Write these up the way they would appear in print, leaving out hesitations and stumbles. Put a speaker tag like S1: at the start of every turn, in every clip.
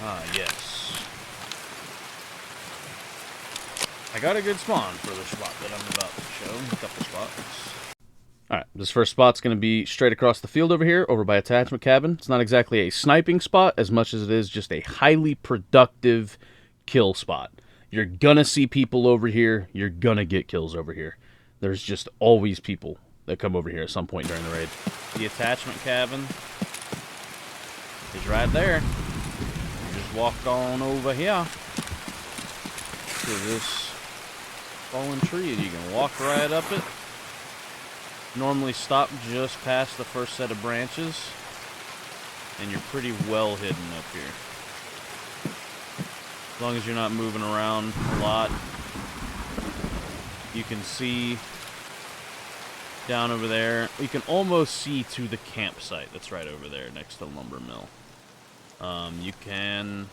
S1: Ah, yes. I got a good spawn for the spot that I'm about to show. A couple spots. Alright, this first spot's going to be straight across the field over here, over by attachment cabin. It's not exactly a sniping spot as much as it is just a highly productive kill spot. You're going to see people over here. You're going to get kills over here. There's just always people that come over here at some point during the raid. The attachment cabin is right there. You just walk on over here to this fallen tree and you can walk right up it. Normally stop just past the first set of branches and you're pretty well hidden up here. As long as you're not moving around a lot, you can see down over there. You can almost see to the campsite that's right over there next to the lumber mill. You can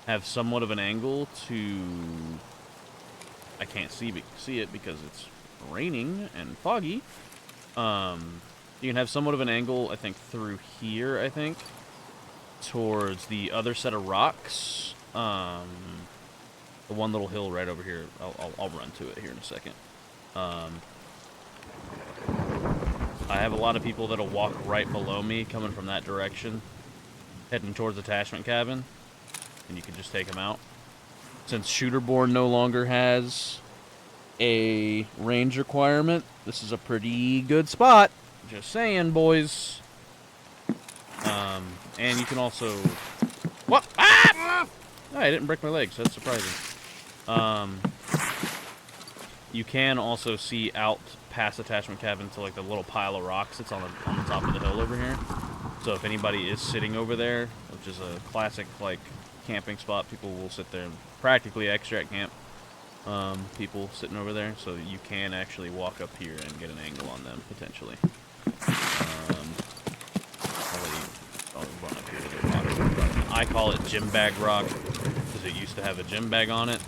S1: have somewhat of an angle to... I can't see it because it's raining and foggy. You can have somewhat of an angle, I think, through here, I think, towards the other set of rocks. The one little hill right over here. I'll run to it here in a second. I have a lot of people that'll walk right below me coming from that direction, heading towards the attachment cabin, and you can just take them out. Since Shooterborn no longer has a range requirement, this is a pretty good spot. Just saying, boys. And you can also... What? Ah! Oh, I didn't break my legs. That's surprising. You can also see out past attachment cabin to like the little pile of rocks that's on the top of the hill over here. So if anybody is sitting over there, which is a classic like camping spot, people will sit there and practically extract camp. People sitting over there, so you can actually walk up here and get an angle on them potentially. I'll run up here to the bottom. I call it gym bag rock because it used to have a gym bag on it.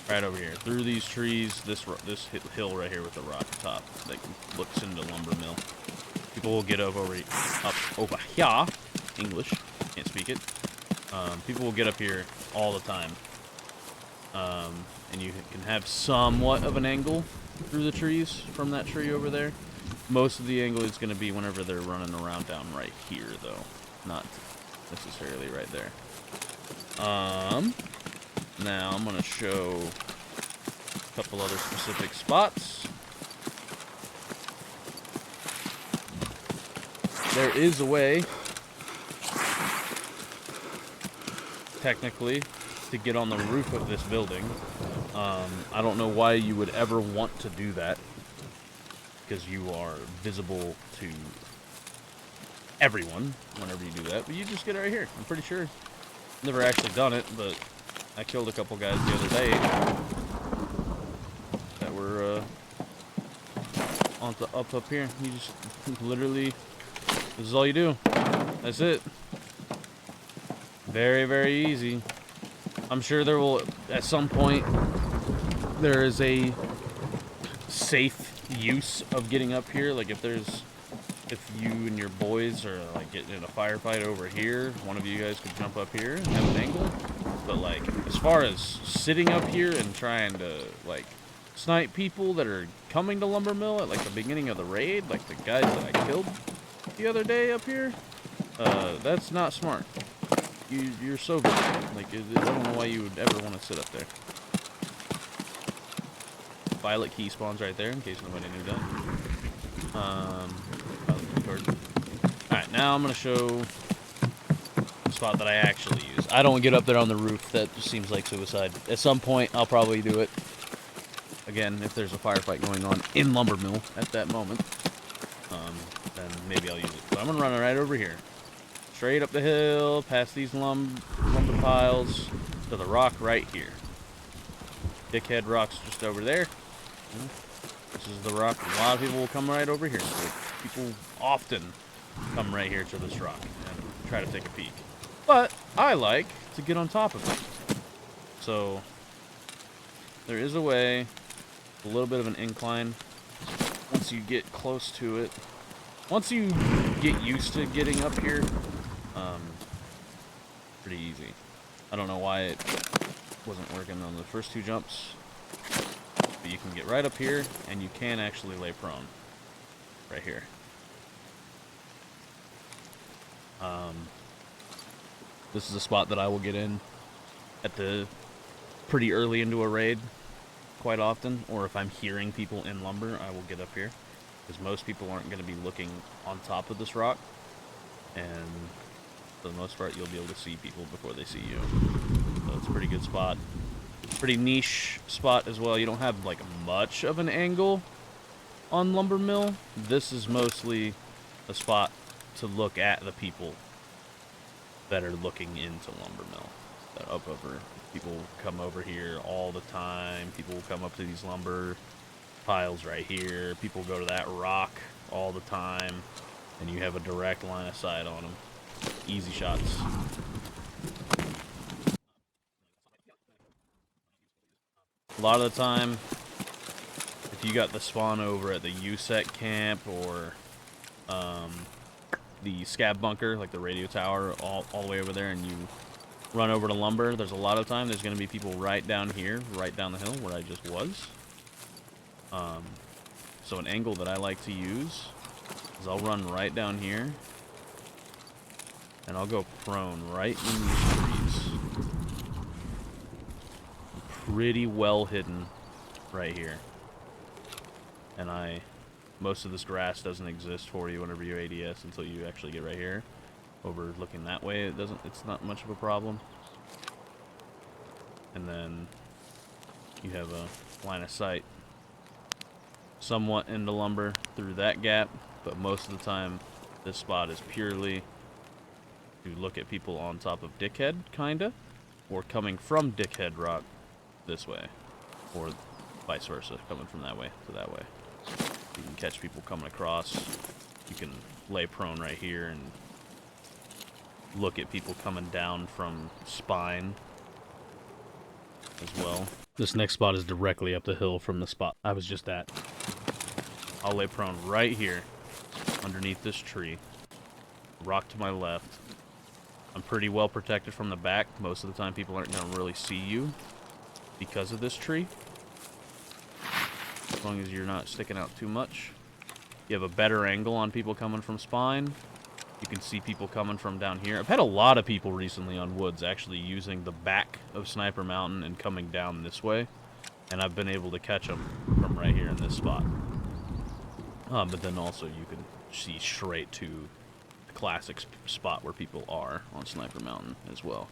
S1: Right over here, through these trees, this hill right here with the rock top that looks into lumber mill. People will get up over here. English, can't speak it. People will get up here all the time, and you can have somewhat of an angle through the trees from that tree over there. Most of the angle is going to be whenever they're running around down right here, though, not necessarily right there. Now I'm going to show a couple other specific spots. There is a way, technically, to get on the roof of this building. I don't know why you would ever want to do that, because you are visible to everyone whenever you do that, but you just get it right here. I'm pretty sure. Never actually done it, but I killed a couple guys the other day that were up here. You just literally, this is all you do. That's it. Very, very easy. I'm sure there will, at some point, there is a safe use of getting up here. Like if you and your boys are like getting in a firefight over here, one of you guys could jump up here and have an angle. But like, as far as sitting up here and trying to like snipe people that are coming to Lumber Mill at like the beginning of the raid, like the guys that I killed the other day up here, that's not smart. You're so good. Like, I don't know why you would ever want to sit up there. Violet key spawns right there, in case nobody knew that. Alright, now I'm going to show the spot that I actually use. I don't get up there on the roof. That just seems like suicide. At some point, I'll probably do it. Again, if there's a firefight going on in Lumber Mill at that moment, then maybe I'll use it. But I'm going to run it right over here. Straight up the hill, past these lumber piles, to the rock right here. Dickhead rock's just over there. This is the rock. A lot of people will come right over here. So people often come right here to this rock and try to take a peek. But I like to get on top of it. So there is a way, a little bit of an incline. Once you get close to it, once you get used to getting up here, Pretty easy. I don't know why it wasn't working on the first 2 jumps. But you can get right up here, and you can actually lay prone. Right here. This is a spot that I will get in at the pretty early into a raid quite often, or if I'm hearing people in lumber, I will get up here, because most people aren't going to be looking on top of this rock, and for the most part, you'll be able to see people before they see you. So it's a pretty good spot. Pretty niche spot as well. You don't have like much of an angle on Lumber Mill. This is mostly a spot to look at the people that are looking into Lumber Mill. They're up over. People come over here all the time. People will come up to these lumber piles right here. People go to that rock all the time, and you have a direct line of sight on them. Easy shots. A lot of the time, if you got the spawn over at the Usec camp or the scab bunker, like the radio tower, all the way over there, and you run over to lumber, there's a lot of time there's going to be people right down here, right down the hill where I just was. So an angle that I like to use is I'll run right down here, and I'll go prone right in these trees. Pretty well hidden right here. And most of this grass doesn't exist for you whenever you ADS until you actually get right here. Over looking that way, it's not much of a problem. And then you have a line of sight somewhat into lumber through that gap, but most of the time this spot is purely to look at people on top of Dickhead, kinda, or coming from Dickhead Rock this way, or vice versa, coming from that way to that way. You can catch people coming across. You can lay prone right here and look at people coming down from spine as well. This next spot is directly up the hill from the spot I was just at. I'll lay prone right here underneath this tree. Rock to my left. I'm pretty well protected from the back. Most of the time people aren't going to really see you because of this tree. As long as you're not sticking out too much. You have a better angle on people coming from spine. You can see people coming from down here. I've had a lot of people recently on woods actually using the back of Sniper Mountain and coming down this way. And I've been able to catch them from right here in this spot. But then also you can see straight to the classic spot where people are on Sniper Mountain as well.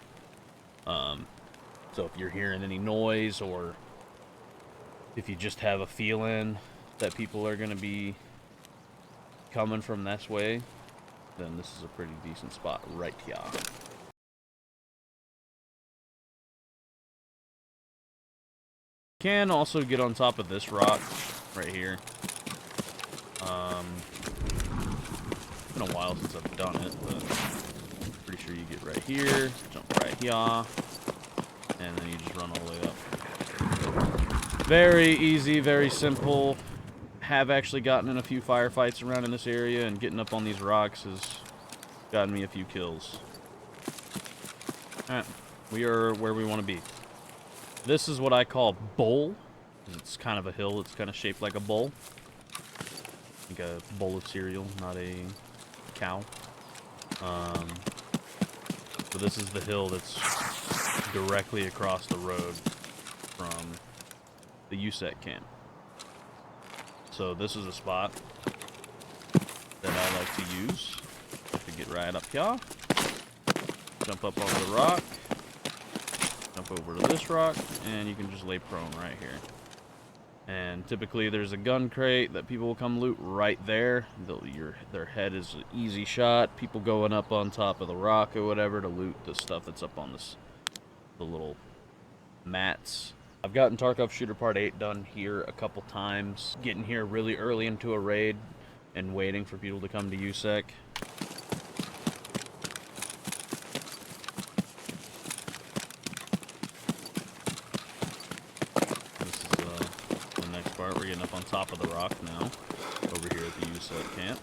S1: So if you're hearing any noise, or if you just have a feeling that people are going to be coming from this way, then this is a pretty decent spot right here. Can also get on top of this rock right here. It's been a while since I've done it, but I'm pretty sure you get right here, jump right here, and then you just run all the way up. Very easy, very simple. Have actually gotten in a few firefights around in this area, and getting up on these rocks has gotten me a few kills. Alright, we are where we want to be. This is what I call bowl. It's kind of a hill, it's kind of shaped like a bowl. Like a bowl of cereal, not a cow. So this is the hill that's directly across the road from the Usec camp. So this is a spot that I like to use to get right up here. Jump up on the rock. Jump over to this rock, and you can just lay prone right here. And typically there's a gun crate that people will come loot right there. Their head is an easy shot. People going up on top of the rock or whatever to loot the stuff that's up on the little mats. I've gotten Tarkov Shooter Part 8 done here a couple times. Getting here really early into a raid and waiting for people to come to Usec. We're getting up on top of the rock now, over here at the Usec camp.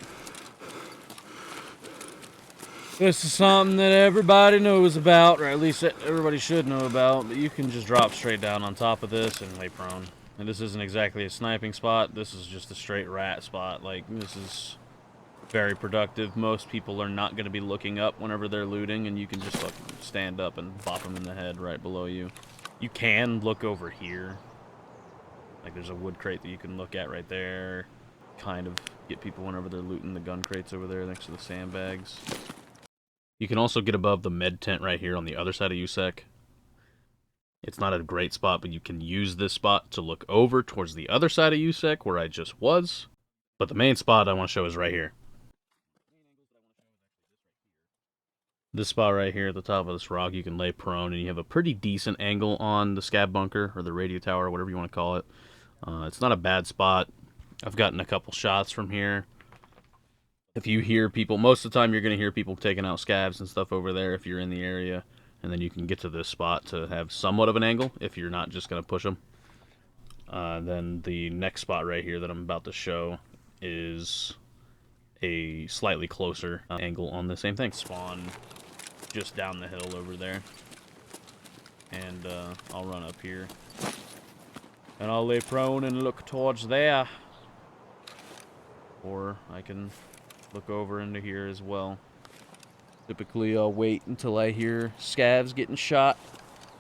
S1: This is something that everybody knows about, or at least everybody should know about, but you can just drop straight down on top of this and lay prone. And this isn't exactly a sniping spot, this is just a straight rat spot. Like, this is very productive. Most people are not going to be looking up whenever they're looting, and you can just fucking stand up and bop them in the head right below you. You can look over here. Like, there's a wood crate that you can look at right there. Kind of get people whenever they're looting the gun crates over there next to the sandbags. You can also get above the med tent right here on the other side of Usec. It's not a great spot, but you can use this spot to look over towards the other side of Usec where I just was. But the main spot I want to show is right here. This spot right here at the top of this rock, you can lay prone, and you have a pretty decent angle on the scab bunker, or the radio tower, or whatever you want to call it. It's not a bad spot. I've gotten a couple shots from here. If you hear people, most of the time you're going to hear people taking out scabs and stuff over there if you're in the area. And then you can get to this spot to have somewhat of an angle if you're not just going to push them. Then the next spot right here that I'm about to show is a slightly closer angle on the same thing. Spawn just down the hill over there. And I'll run up here. And I'll lay prone and look towards there. Or I can look over into here as well. Typically, I'll wait until I hear scavs getting shot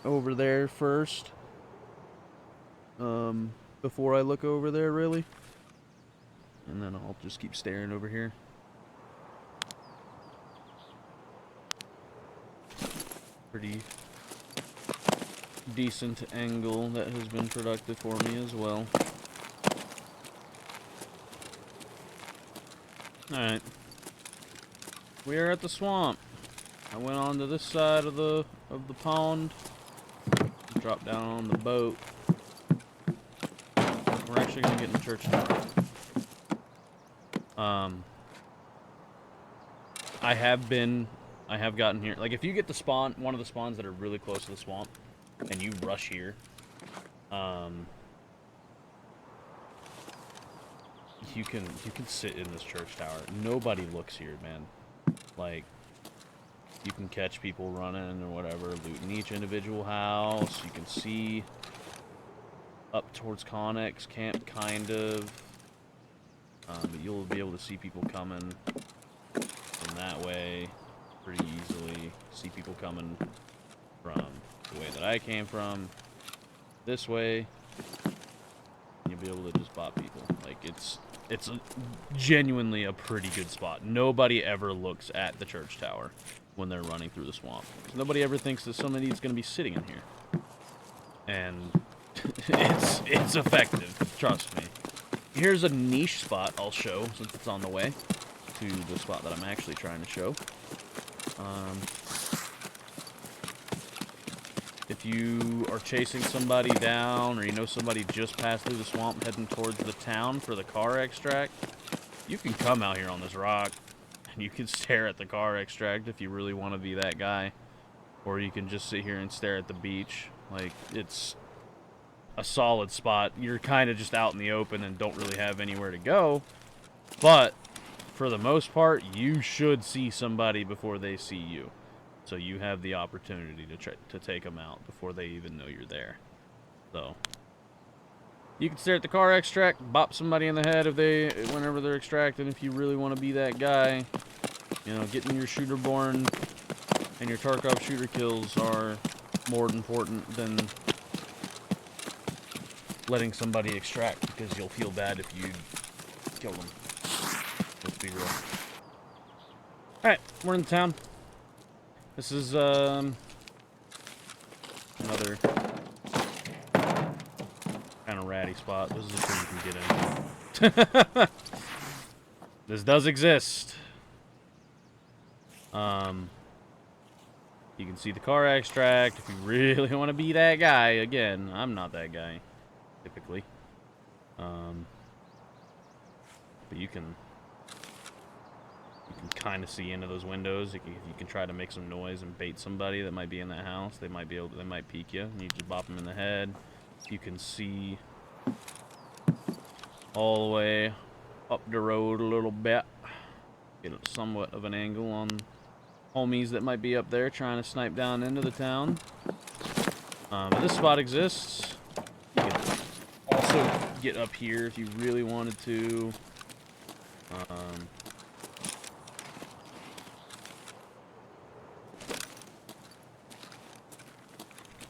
S1: over there first. Before I look over there, really. And then I'll just keep staring over here. Pretty decent angle that has been productive for me as well. Alright. We are at the swamp. I went on to this side of the pond. Dropped down on the boat. We're actually gonna get in the church tower. I have gotten here. Like, if you get the spawn, one of the spawns that are really close to the swamp, and you rush here, you can sit in this church tower. Nobody looks here, man. Like, you can catch people running or whatever, looting each individual house. You can see up towards Connex Camp, kind of. But you'll be able to see people coming from that way pretty easily. See people coming from the way that I came from, this way. You'll be able to just bot people. Like, it's genuinely a pretty good spot. Nobody ever looks at the church tower when they're running through the swamp. Nobody ever thinks that somebody's going to be sitting in here. And it's effective, trust me. Here's a niche spot I'll show, since it's on the way to the spot that I'm actually trying to show. If you are chasing somebody down, or you know somebody just passed through the swamp heading towards the town for the car extract, you can come out here on this rock, and you can stare at the car extract if you really want to be that guy. Or you can just sit here and stare at the beach. Like, it's a solid spot. You're kind of just out in the open and don't really have anywhere to go. But, for the most part, you should see somebody before they see you. So you have the opportunity to take them out before they even know you're there. So you can stare at the car extract, bop somebody in the head whenever they're extracting. If you really want to be that guy, you know, getting your shooter born and your Tarkov shooter kills are more important than letting somebody extract, because you'll feel bad if you kill them. Let's be real. All right, we're in the town. This is, another kind of ratty spot. This is a thing you can get in. This does exist. You can see the car extract if you really want to be that guy. Again, I'm not that guy, typically. But you can kind of see into those windows. You can try to make some noise and bait somebody that might be in that house. They might peek you, and you just bop them in the head. You can see all the way up the road a little bit. Get somewhat of an angle on homies that might be up there trying to snipe down into the town. But this spot exists. You can also get up here if you really wanted to.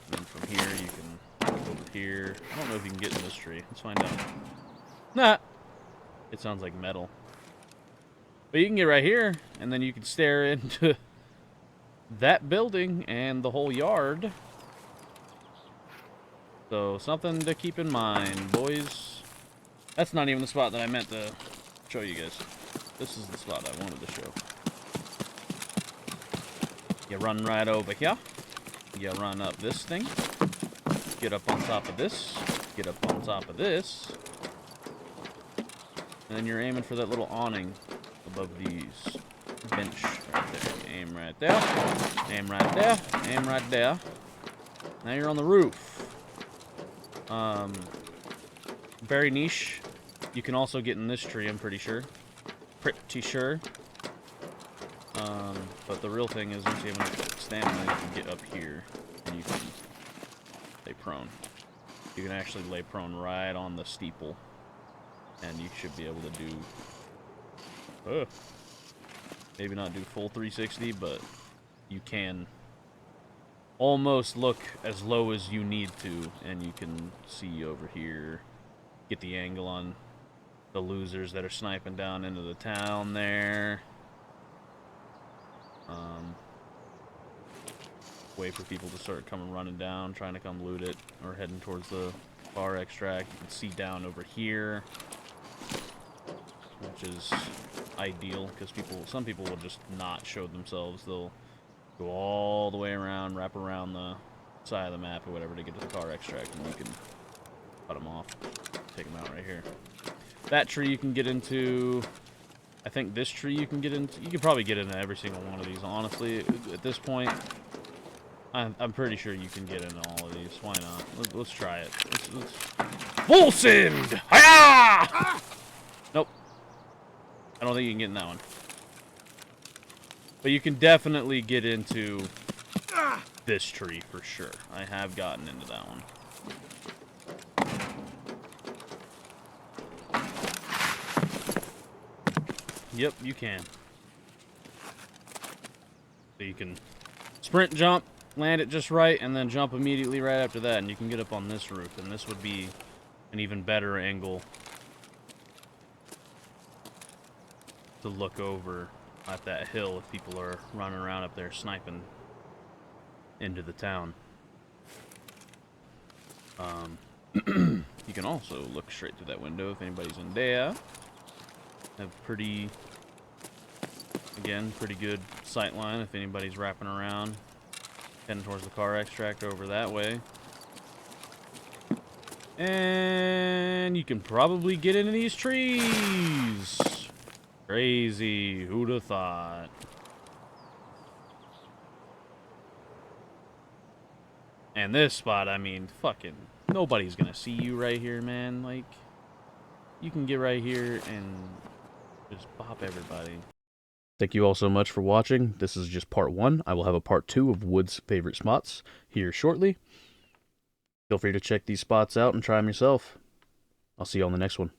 S1: And then from here, you can go over here. I don't know if you can get in this tree. Let's find out. Nah. It sounds like metal. But you can get right here, and then you can stare into that building and the whole yard. So, something to keep in mind, boys. That's not even the spot that I meant to show you guys. This is the spot I wanted to show. You run right over here. You run up this thing. Get up on top of this. Get up on top of this. And then you're aiming for that little awning above these. Bench right there. Aim right there. Aim right there. Aim right there. Now you're on the roof. Very niche. You can also get in this tree, I'm pretty sure. Pretty sure. But the real thing is, once you have enough stamina, you can get up here, and you can lay prone. You can actually lay prone right on the steeple, and you should be able to do, maybe not do full 360, but you can almost look as low as you need to, and you can see over here, get the angle on the losers that are sniping down into the town there. Wait for people to start coming running down, trying to come loot it, or heading towards the bar extract. You can see down over here, which is ideal, because some people will just not show themselves. They'll go all the way around, wrap around the side of the map or whatever to get to the car extract, and you can cut them off, take them out right here. That tree you can get into. I think this tree you can get into. You can probably get into every single one of these, honestly. At this point, I'm pretty sure you can get into all of these. Why not? Let's try it. Wolsend! Hiya! Nope. I don't think you can get in that one. But you can definitely get into this tree for sure. I have gotten into that one. Yep, you can. So you can sprint jump, land it just right, and then jump immediately right after that, and you can get up on this roof, and this would be an even better angle to look over at that hill if people are running around up there sniping into the town. You can also look straight through that window if anybody's in there. Have pretty good sight line if anybody's wrapping around, heading towards the car extract over that way. And you can probably get into these trees. Crazy. Who'd have thought? And this spot, I mean, fucking nobody's gonna see you right here, man. Like, you can get right here and just bop everybody. Thank you all so much for watching. This is just part 1. I will have a part 2 of Wood's favorite spots here shortly. Feel free to check these spots out and try them yourself. I'll see you on the next one.